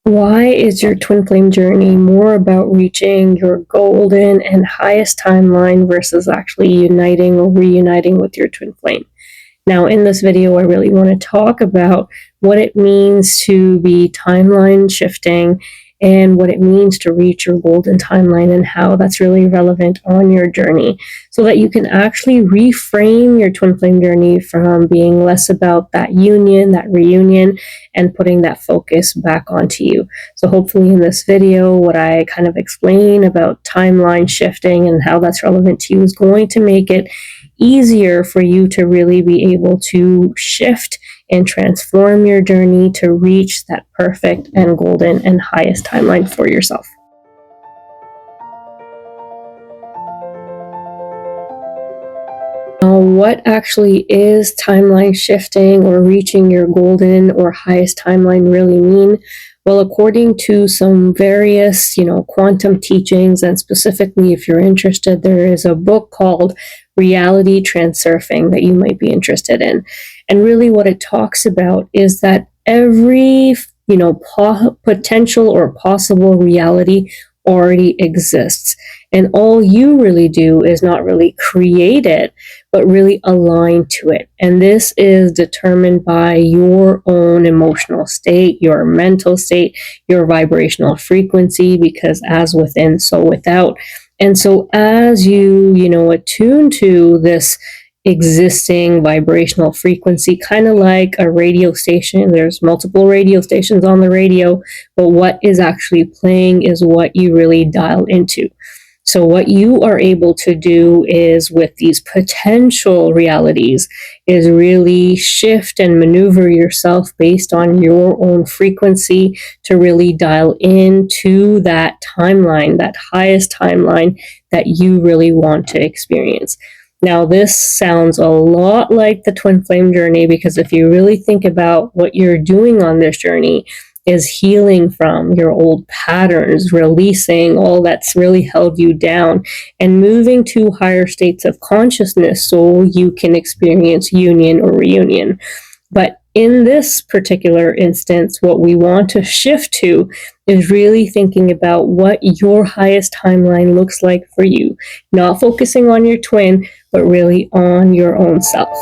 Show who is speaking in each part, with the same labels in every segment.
Speaker 1: Why is your twin flame journey more about reaching your golden and highest timeline versus actually uniting or reuniting with your twin flame? Now, in this video, I really want to talk about what it means to be timeline shifting and what it means to reach your golden timeline and how that's really relevant on your journey so that you can actually reframe your twin flame journey from being less about that union, that reunion, and putting that focus back onto you. So hopefully in this video, what I kind of explain about timeline shifting and how that's relevant to you is going to make it easier for you to really be able to shift and transform your journey to reach that perfect and golden and highest timeline for yourself. Now, what actually is timeline shifting or reaching your golden or highest timeline really mean? Well, according to some various, quantum teachings, and specifically if you're interested, there is a book called Reality Transurfing that you might be interested in. And really what it talks about is that every, potential or possible reality already exists. And all you really do is not really create it, but really align to it. And this is determined by your own emotional state, your mental state, your vibrational frequency, because as within, so without. And so as you, attune to this existing vibrational frequency, kind of like a radio station. There's multiple radio stations on the radio, but what is actually playing is what you really dial into. So what you are able to do is with these potential realities is really shift and maneuver yourself based on your own frequency to really dial into that timeline, that highest timeline that you really want to experience. Now, this sounds a lot like the twin flame journey, because if you really think about what you're doing on this journey is healing from your old patterns, releasing all that's really held you down, and moving to higher states of consciousness so you can experience union or reunion. But in this particular instance, what we want to shift to is really thinking about what your highest timeline looks like for you, not focusing on your twin, but really on your own self.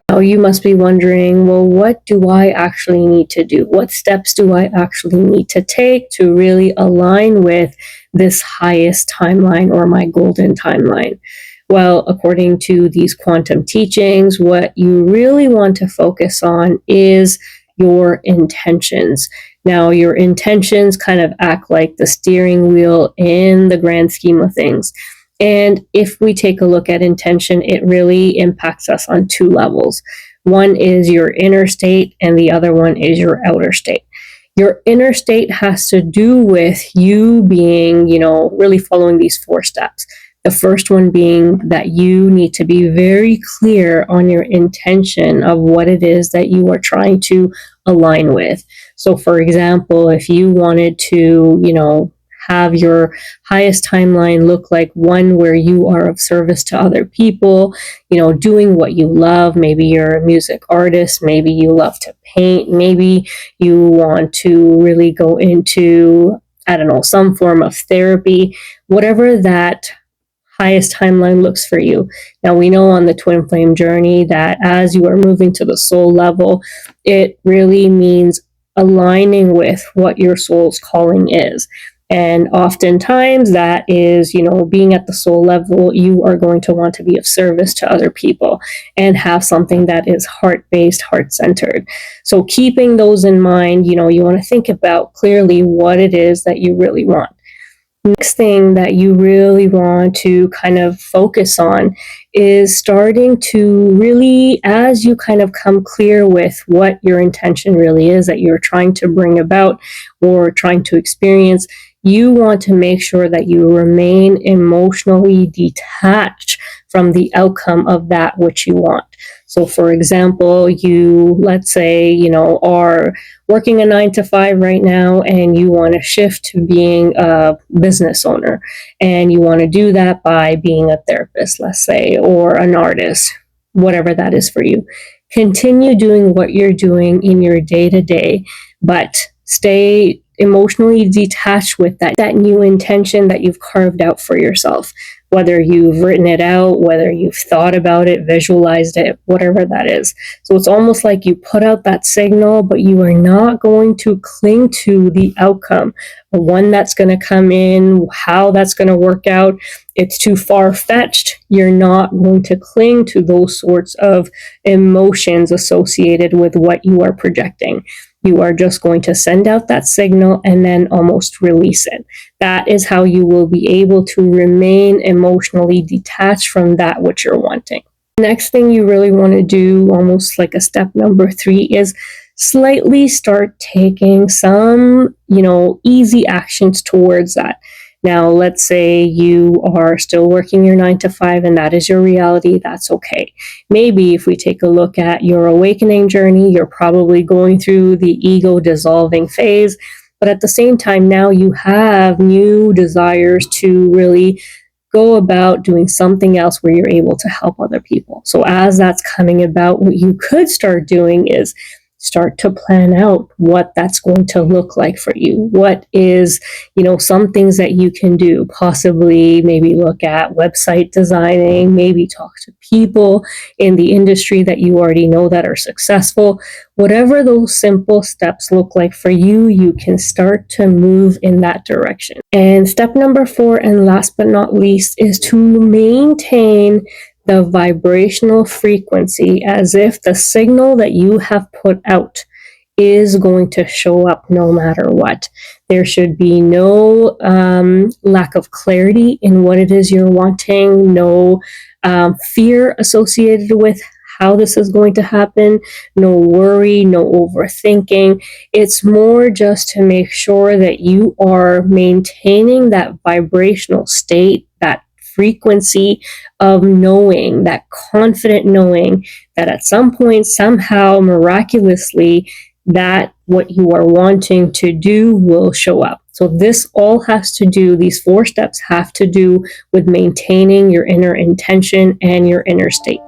Speaker 1: Now you must be wondering, well, what do I actually need to do? What steps do I actually need to take to really align with this highest timeline or my golden timeline? Well, according to these quantum teachings, what you really want to focus on is your intentions. Now, your intentions kind of act like the steering wheel in the grand scheme of things. And if we take a look at intention, it really impacts us on two levels. One is your inner state, and the other one is your outer state. Your inner state has to do with you being, really following these 4 steps. The first one being that you need to be very clear on your intention of what it is that you are trying to align with. So, for example, if you wanted to, have your highest timeline look like one where you are of service to other people, doing what you love. Maybe you're a music artist, maybe you love to paint, maybe you want to really go into, some form of therapy, whatever that highest timeline looks for you. Now, we know on the twin flame journey that as you are moving to the soul level, it really means aligning with what your soul's calling is. And oftentimes that is, being at the soul level, you are going to want to be of service to other people and have something that is heart-based, heart-centered. So keeping those in mind, you want to think about clearly what it is that you really want. Next thing that you really want to kind of focus on is starting to really, as you kind of come clear with what your intention really is that you're trying to bring about or trying to experience, you want to make sure that you remain emotionally detached from the outcome of that which you want. So for example, you, let's say, are working a 9 to 5 right now and you want to shift to being a business owner, and you want to do that by being a therapist, let's say, or an artist, whatever that is for you. Continue doing what you're doing in your day to day, but stay emotionally detached with that new intention that you've carved out for yourself. Whether you've written it out, whether you've thought about it, visualized it, whatever that is. So it's almost like you put out that signal, but you are not going to cling to the outcome, the one that's going to come in, how that's going to work out. It's too far fetched. You're not going to cling to those sorts of emotions associated with what you are projecting. You are just going to send out that signal and then almost release it. That is how you will be able to remain emotionally detached from that which you're wanting. Next thing you really want to do, almost like a step number 3, is slightly start taking some, easy actions towards that. Now, let's say you are still working your 9 to 5 and that is your reality. That's okay. Maybe if we take a look at your awakening journey, you're probably going through the ego dissolving phase. But at the same time, now you have new desires to really go about doing something else where you're able to help other people. So as that's coming about, what you could start doing is start to plan out what that's going to look like for you. What is, some things that you can do, possibly maybe look at website designing, maybe talk to people in the industry that you already know that are successful. Whatever those simple steps look like for you, you can start to move in that direction. And step number 4, and last but not least, is to maintain the vibrational frequency as if the signal that you have put out is going to show up no matter what. There should be no lack of clarity in what it is you're wanting, no fear associated with how this is going to happen, no worry, no overthinking. It's more just to make sure that you are maintaining that vibrational state, that frequency of knowing, that confident knowing that at some point, somehow, miraculously, that what you are wanting to do will show up. So this all has to do, these 4 steps have to do with maintaining your inner intention and your inner state.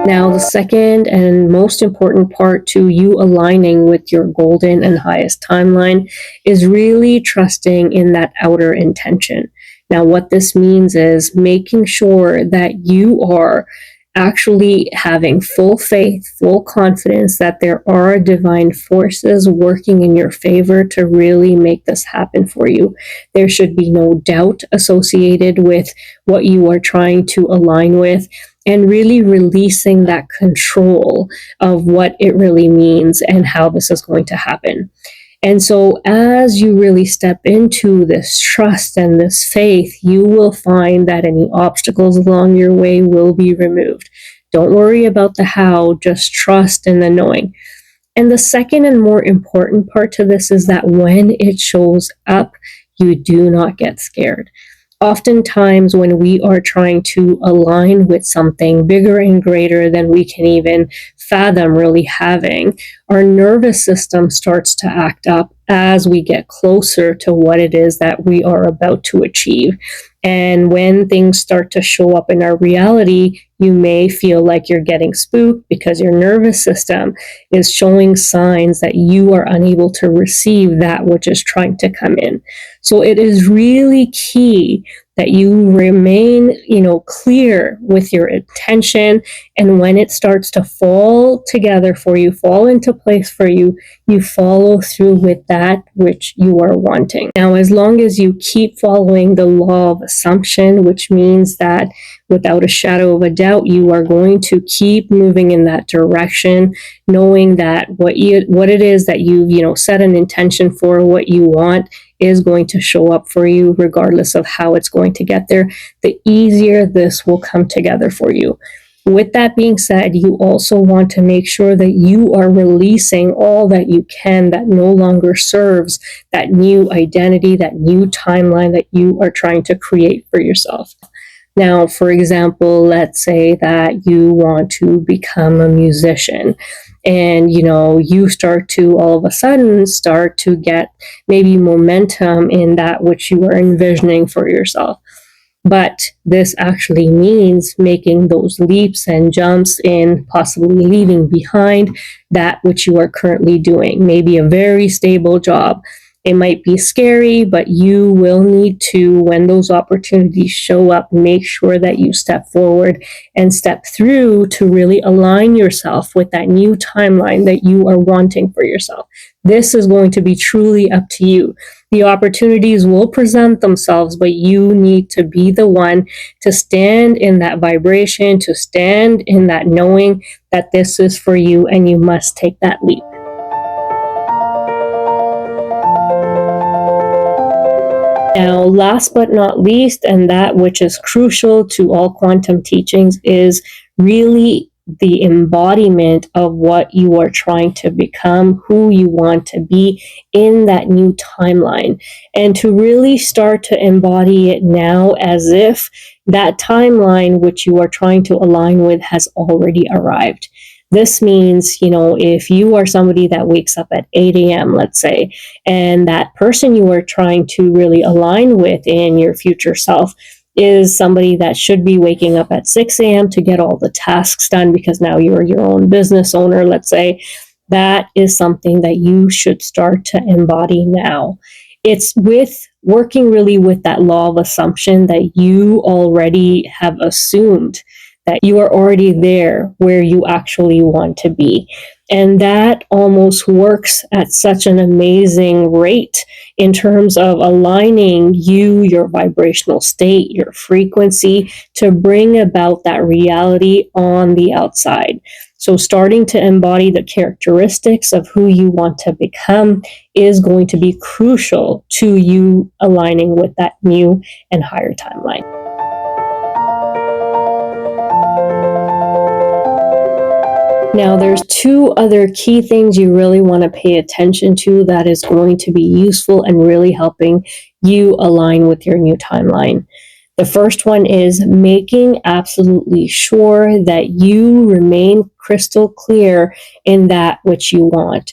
Speaker 1: Now, the second and most important part to you aligning with your golden and highest timeline is really trusting in that outer intention. Now, what this means is making sure that you are actually having full faith, full confidence that there are divine forces working in your favor to really make this happen for you. There should be no doubt associated with what you are trying to align with, and really releasing that control of what it really means and how this is going to happen. And so as you really step into this trust and this faith, you will find that any obstacles along your way will be removed. Don't worry about the how, just trust in the knowing. And the second and more important part to this is that when it shows up, you do not get scared. Oftentimes, when we are trying to align with something bigger and greater than we can even fathom really having, our nervous system starts to act up as we get closer to what it is that we are about to achieve. And when things start to show up in our reality, you may feel like you're getting spooked because your nervous system is showing signs that you are unable to receive that which is trying to come in. So it is really key that you remain, clear with your intention. And when it starts to fall together for you, fall into place for you, you follow through with that which you are wanting. Now, as long as you keep following the law of assumption, which means that without a shadow of a doubt, you are going to keep moving in that direction, knowing that what it is that you've, set an intention for, what you want, is going to show up for you regardless of how it's going to get there, the easier this will come together for you. With that being said, you also want to make sure that you are releasing all that you can that no longer serves that new identity, that new timeline that you are trying to create for yourself. Now, for example, let's say that you want to become a musician and, you start to all of a sudden start to get maybe momentum in that which you are envisioning for yourself. But this actually means making those leaps and jumps in possibly leaving behind that which you are currently doing, maybe a very stable job. It might be scary, but you will need to, when those opportunities show up, make sure that you step forward and step through to really align yourself with that new timeline that you are wanting for yourself. This is going to be truly up to you. The opportunities will present themselves, but you need to be the one to stand in that vibration, to stand in that knowing that this is for you and you must take that leap. Now, last but not least, and that which is crucial to all quantum teachings, is really the embodiment of what you are trying to become, who you want to be in that new timeline, and to really start to embody it now as if that timeline which you are trying to align with has already arrived. This means, if you are somebody that wakes up at 8 a.m., let's say, and that person you are trying to really align with in your future self is somebody that should be waking up at 6 a.m. to get all the tasks done because now you're your own business owner, let's say, that is something that you should start to embody now. It's with working really with that law of assumption that you already have assumed that you are already there where you actually want to be. And that almost works at such an amazing rate in terms of aligning you, your vibrational state, your frequency, to bring about that reality on the outside. So starting to embody the characteristics of who you want to become is going to be crucial to you aligning with that new and higher timeline. Now, there's two other key things you really want to pay attention to that is going to be useful and really helping you align with your new timeline. The first one is making absolutely sure that you remain crystal clear in that which you want.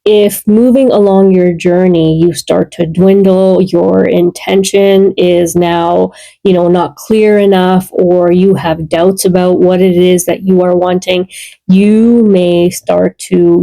Speaker 1: If moving along your journey, you start to dwindle, your intention is now, not clear enough, or you have doubts about what it is that you are wanting, you may start to,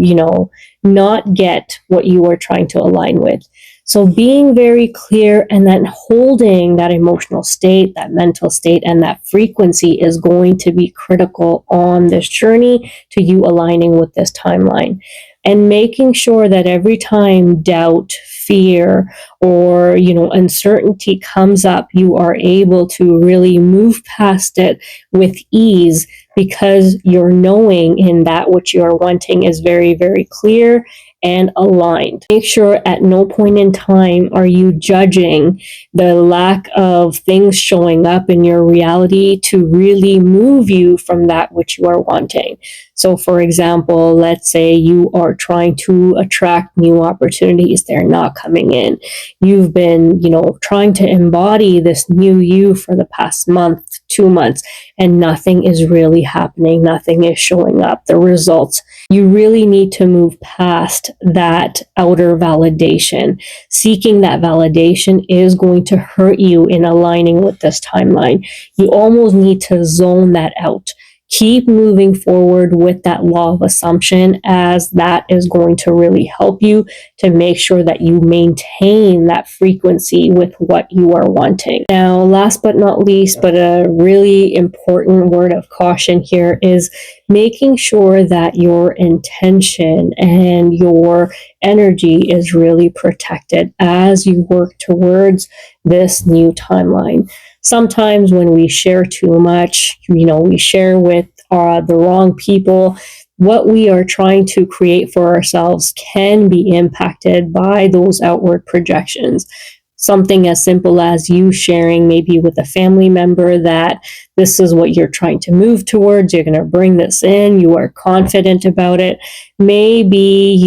Speaker 1: not get what you are trying to align with. So being very clear and then holding that emotional state, that mental state, and that frequency is going to be critical on this journey to you aligning with this timeline. And making sure that every time doubt, fear, or, uncertainty comes up, you are able to really move past it with ease because your knowing in that which you are wanting is very, very clear and aligned. Make sure at no point in time are you judging the lack of things showing up in your reality to really move you from that which you are wanting. So, for example, let's say you are trying to attract new opportunities. They're not coming in. You've been, trying to embody this new you for the past month, 2 months, and nothing is really happening. Nothing is showing up. The results. You really need to move past that outer validation. Seeking that validation is going to hurt you in aligning with this timeline. You almost need to zone that out. Keep moving forward with that law of assumption, as that is going to really help you to make sure that you maintain that frequency with what you are wanting. Now, last but not least, but a really important word of caution here is making sure that your intention and your energy is really protected as you work towards this new timeline. Sometimes when we share too much, we share with the wrong people, what we are trying to create for ourselves can be impacted by those outward projections. Something as simple as you sharing maybe with a family member that this is what you're trying to move towards, you're going to bring this in, you are confident about it, maybe,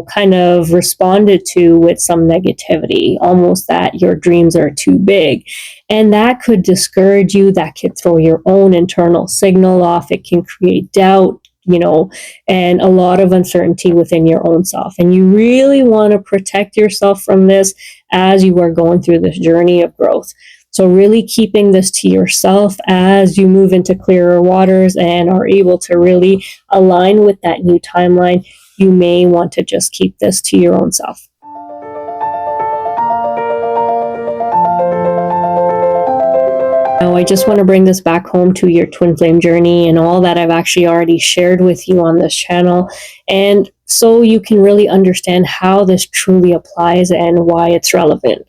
Speaker 1: kind of responded to with some negativity, almost that your dreams are too big. And that could discourage you, that could throw your own internal signal off, it can create doubt, and a lot of uncertainty within your own self. And you really want to protect yourself from this as you are going through this journey of growth. So really keeping this to yourself as you move into clearer waters and are able to really align with that new timeline. You may want to just keep this to your own self. Now, I just want to bring this back home to your twin flame journey and all that I've actually already shared with you on this channel. And so you can really understand how this truly applies and why it's relevant.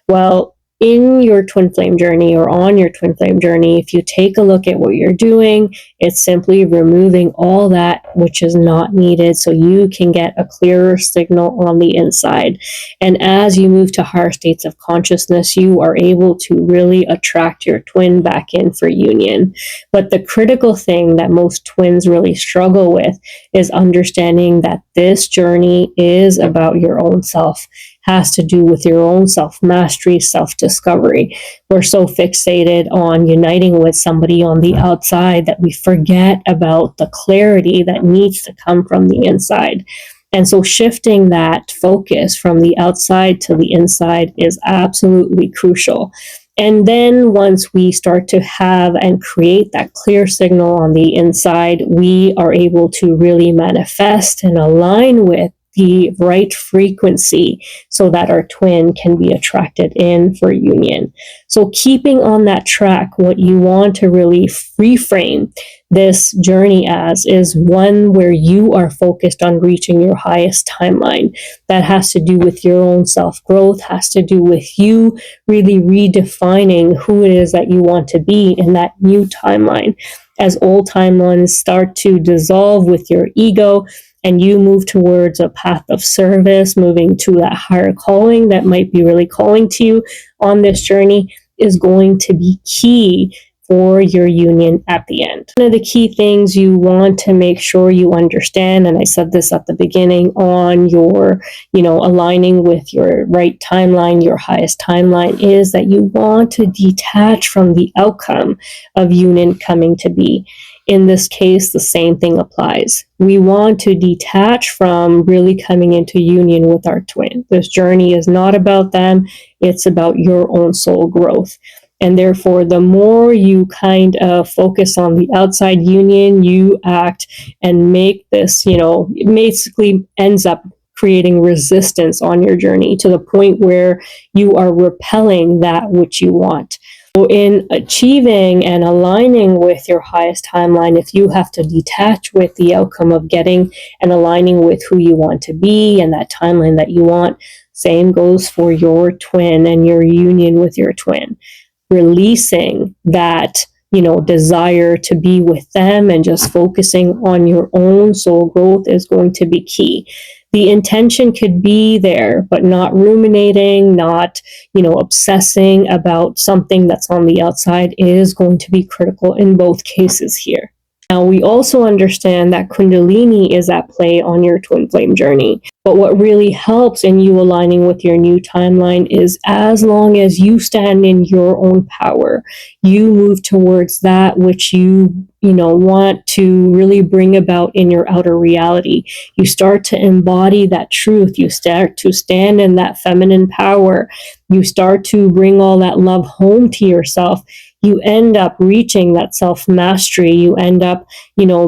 Speaker 1: Well, in your twin flame journey or on your twin flame journey, if you take a look at what you're doing, it's simply removing all that which is not needed so you can get a clearer signal on the inside. And as you move to higher states of consciousness, you are able to really attract your twin back in for union. But the critical thing that most twins really struggle with is understanding that this journey is about your own self, has to do with your own self-mastery, self-discovery. We're so fixated on uniting with somebody on the outside that we forget about the clarity that needs to come from the inside. And so shifting that focus from the outside to the inside is absolutely crucial. And then once we start to have and create that clear signal on the inside, we are able to really manifest and align with the right frequency so that our twin can be attracted in for union. So keeping on that track, what you want to really reframe this journey as is one where you are focused on reaching your highest timeline. That has to do with your own self-growth, has to do with you really redefining who it is that you want to be in that new timeline. As old timelines start to dissolve with your ego, and you move towards a path of service, moving to that higher calling that might be really calling to you on this journey, is going to be key for your union at the end. One of the key things you want to make sure you understand, and I said this at the beginning, on your, aligning with your right timeline, your highest timeline, is that you want to detach from the outcome of union coming to be. In this case, the same thing applies. We want to detach from really coming into union with our twin. This journey is not about them, it's about your own soul growth. And therefore, the more you kind of focus on the outside union, you act and make this, it basically ends up creating resistance on your journey to the point where you are repelling that which you want. So in achieving and aligning with your highest timeline, if you have to detach with the outcome of getting and aligning with who you want to be and that timeline that you want, same goes for your twin and your union with your twin. Releasing that, desire to be with them and just focusing on your own soul growth is going to be key. The intention could be there, but not ruminating, not, obsessing about something that's on the outside is going to be critical in both cases here. Now, we also understand that Kundalini is at play on your twin flame journey. But what really helps in you aligning with your new timeline is as long as you stand in your own power, you move towards that which you want to really bring about in your outer reality. You start to embody that truth. You start to stand in that feminine power. You start to bring all that love home to yourself. You end up reaching that self-mastery. You end up,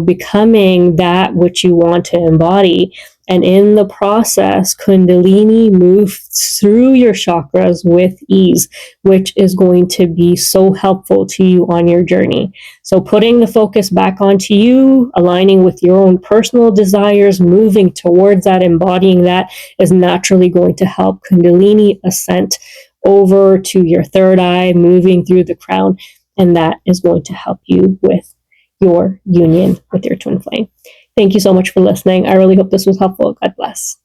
Speaker 1: becoming that which you want to embody. And in the process, Kundalini moves through your chakras with ease, which is going to be so helpful to you on your journey. So putting the focus back onto you, aligning with your own personal desires, moving towards that, embodying that is naturally going to help Kundalini ascent over to your third eye, moving through the crown. And that is going to help you with your union with your twin flame. Thank you so much for listening. I really hope this was helpful. God bless.